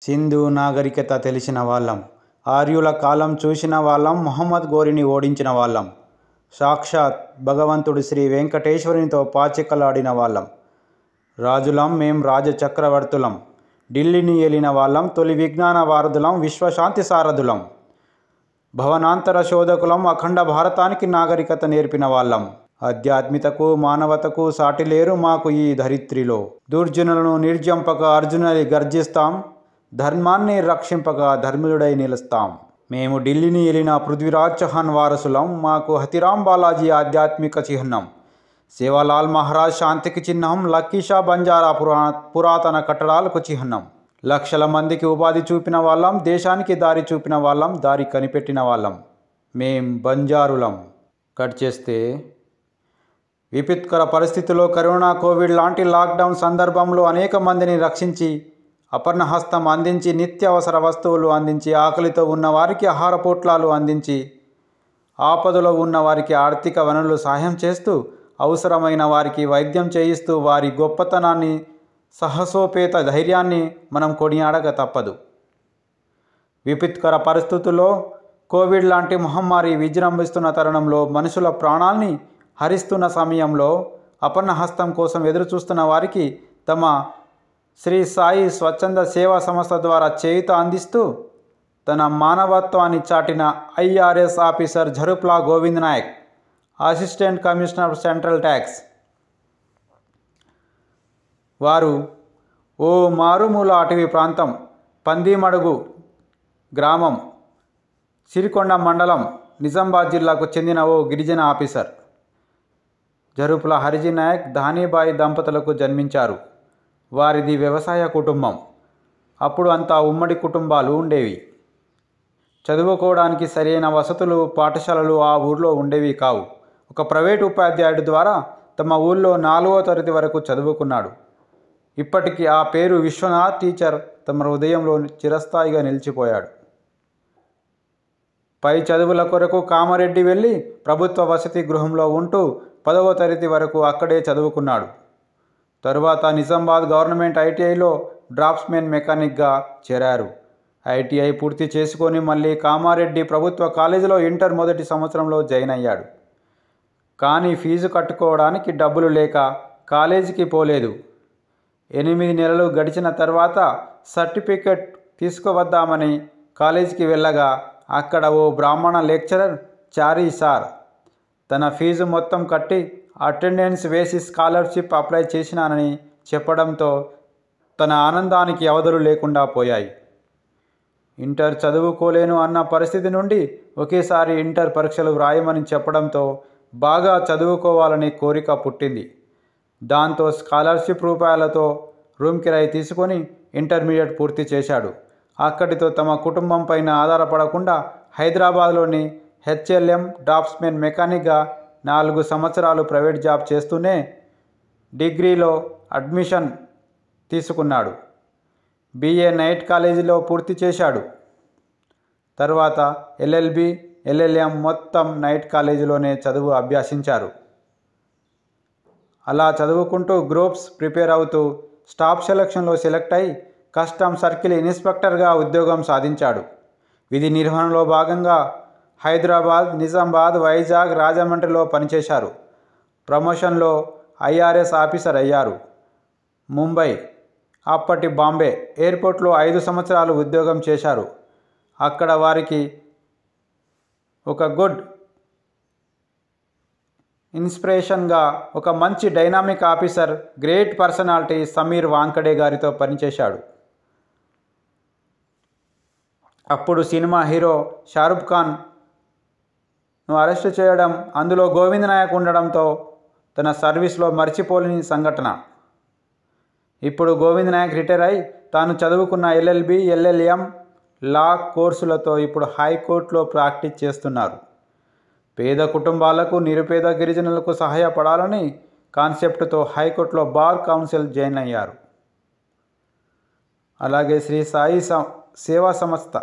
సింధు నాగరికత తెలిసిన వాళ్ళం, ఆర్యుల కాలం చూసిన వాళ్ళం, మొహమ్మద్ గోరిని ఓడించిన వాళ్ళం, సాక్షాత్ భగవంతుడు శ్రీ వెంకటేశ్వరునితో పాచికలాడిన వాళ్ళం, రాజులం మేం రాజచక్రవర్తులం, ఢిల్లీని ఏలిన వాళ్ళం, తొలి విజ్ఞాన వారధులం, విశ్వశాంతి సారథులం, భవనాంతర శోధకులం, అఖండ భారతానికి నాగరికత నేర్పిన వాళ్ళం, ఆధ్యాత్మికతకు మానవతకు సాటిలేరు మాకు ఈ ధరిత్రిలో, దుర్జనులను నిర్జంపక అర్జునుడి గర్జిస్తాం, ధర్మాన్ని రక్షింపక ధర్ముడై నిలుస్తాం. మేము ఢిల్లీని ఏలిన పృథ్వీరాజ్ చౌహాన్ వారసులం, మాకు హతిరామ్ బాలాజీ ఆధ్యాత్మిక చిహ్నం, సేవాలాల్ మహారాజ్ శాంతికి చిహ్నం, లక్కీషా బంజారా పురాతన కట్టడాలకు చిహ్నం, లక్షల మందికి ఉపాధి చూపిన వాళ్ళం, దేశానికి దారి చూపిన వాళ్ళం, దారి కనిపెట్టిన వాళ్ళం, మేం బంజారులం. కట్ చేస్తే విపత్కర పరిస్థితుల్లో కరోనా, కోవిడ్ లాంటి లాక్డౌన్ సందర్భంలో అనేక మందిని రక్షించి అపర్ణహస్తం అందించి, నిత్యావసర వస్తువులు అందించి, ఆకలితో ఉన్న వారికి ఆహార పొట్లాలు అందించి, ఆపదలో ఉన్న వారికి ఆర్థిక వనరులు సహాయం చేస్తూ, అవసరమైన వారికి వైద్యం చేయిస్తూ, వారి గొప్పతనాన్ని, సాహసోపేత ధైర్యాన్ని మనం కొనియాడక తప్పదు. విపత్కర పరిస్థితుల్లో కోవిడ్ లాంటి మహమ్మారి విజృంభిస్తున్న తరుణంలో, మనుషుల ప్రాణాల్ని హరిస్తున్న సమయంలో అపర్ణహస్తం కోసం ఎదురుచూస్తున్న వారికి తమ శ్రీ సాయి స్వచ్ఛంద సేవా సంస్థ ద్వారా చేయూత అందిస్తూ తన మానవత్వాన్ని చాటిన IRS officer Jharupla Govind Naik, assistant commissioner central tax వారు ఓ మారుమూల అటవీ ప్రాంతం పందిమడుగు గ్రామం, సిరికొండ మండలం, నిజామాబాద్ జిల్లాకు చెందిన ఓ గిరిజన ఆఫీసర్ ఝరుప్లా హరిజీ నాయక్ ధానీబాయి దంపతులకు జన్మించారు. వారిది వ్యవసాయ కుటుంబం. అప్పుడు అంతా ఉమ్మడి కుటుంబాలు ఉండేవి. చదువుకోవడానికి సరైన వసతులు, పాఠశాలలు ఆ ఊర్లో ఉండేవి కావు. ఒక ప్రైవేటు ఉపాధ్యాయుడి ద్వారా తమ ఊళ్ళో 4వ తరగతి వరకు చదువుకున్నాడు. ఇప్పటికీ ఆ పేరు విశ్వనాథ్ టీచర్ తమ హృదయంలో చిరస్థాయిగా నిలిచిపోయాడు. పై చదువుల కొరకు కామారెడ్డి వెళ్ళి ప్రభుత్వ వసతి గృహంలో ఉంటూ 10వ తరగతి వరకు అక్కడే చదువుకున్నాడు. తరువాత నిజామాబాద్ గవర్నమెంట్ ఐటీఐలో డ్రాఫ్ట్స్మెన్ మెకానిక్గా చేరారు. ఐటీఐ పూర్తి చేసుకొని మళ్ళీ కామారెడ్డి ప్రభుత్వ కాలేజీలో ఇంటర్ మొదటి సంవత్సరంలో జాయిన్ అయ్యాడు. కానీ ఫీజు కట్టుకోవడానికి డబ్బులు లేక కాలేజీకి పోలేదు. 8 నెలలు గడిచిన తర్వాత సర్టిఫికెట్ తీసుకువద్దామని కాలేజీకి వెళ్ళగా అక్కడ ఓ బ్రాహ్మణ లెక్చరర్ చారీ సార్ తన ఫీజు మొత్తం కట్టి అటెండెన్స్ వేసి స్కాలర్షిప్ అప్లై చేసినానని చెప్పడంతో తన ఆనందానికి అవధులు లేకుండా పోయాయి. ఇంటర్ చదువుకోలేను అన్న పరిస్థితి నుండి ఒకేసారి ఇంటర్ పరీక్షలు వ్రాయమని చెప్పడంతో బాగా చదువుకోవాలని కోరిక పుట్టింది. దాంతో స్కాలర్షిప్ రూపాయలతో రూమ్ కిరాయి తీసుకొని ఇంటర్మీడియట్ పూర్తి చేశాడు. అక్కడితో తమ కుటుంబం పైన ఆధారపడకుండా హైదరాబాద్లోని హెచ్ఎల్ఎం డ్రాఫ్ట్స్మెన్ మెకానిక్గా 4 సంవత్సరాలు ప్రైవేట్ జాబ్ చేస్తూనే డిగ్రీలో అడ్మిషన్ తీసుకున్నాడు. బీఏ నైట్ కాలేజీలో పూర్తి చేశాడు. తర్వాత ఎల్ఎల్బి, ఎల్ఎల్ఎం మొత్తం నైట్ కాలేజీలోనే చదువు అభ్యసించారు. అలా చదువుకుంటూ గ్రూప్స్ ప్రిపేర్ అవుతూ స్టాఫ్ సెలక్షన్లో సెలెక్ట్ అయి కస్టమ్ సర్కిల్ ఇన్స్పెక్టర్గా ఉద్యోగం సాధించాడు. విధి నిర్వహణలో భాగంగా హైదరాబాద్, నిజామాబాద్, వైజాగ్, రాజమండ్రిలో పనిచేశారు. ప్రమోషన్లో ఐఆర్ఎస్ ఆఫీసర్ అయ్యారు. ముంబై, అప్పటి బాంబే ఎయిర్పోర్ట్లో 5 సంవత్సరాలు ఉద్యోగం చేశారు. అక్కడ వారికి ఒక గుడ్ ఇన్స్పిరేషన్గా ఒక మంచి dynamic officer, great personality Sameer Wankhede గారితో పనిచేశాడు. అప్పుడు సినిమా హీరో షారుఖ్ ఖాన్ను అరెస్టు చేయడం, అందులో గోవింద్ నాయక్ ఉండడంతో తన సర్వీస్లో మర్చిపోలేని సంఘటన. ఇప్పుడు గోవింద్ నాయక్ రిటైర్ అయి తాను చదువుకున్న ఎల్ఎల్బి, ఎల్ఎల్ఎం లా కోర్సులతో ఇప్పుడు హైకోర్టులో ప్రాక్టీస్ చేస్తున్నారు. పేద కుటుంబాలకు, నిరుపేద గిరిజనులకు సహాయపడాలని కాన్సెప్ట్తో హైకోర్టులో బార్ కౌన్సిల్ జాయిన్ అయ్యారు. అలాగే శ్రీ సాయి సేవా సంస్థ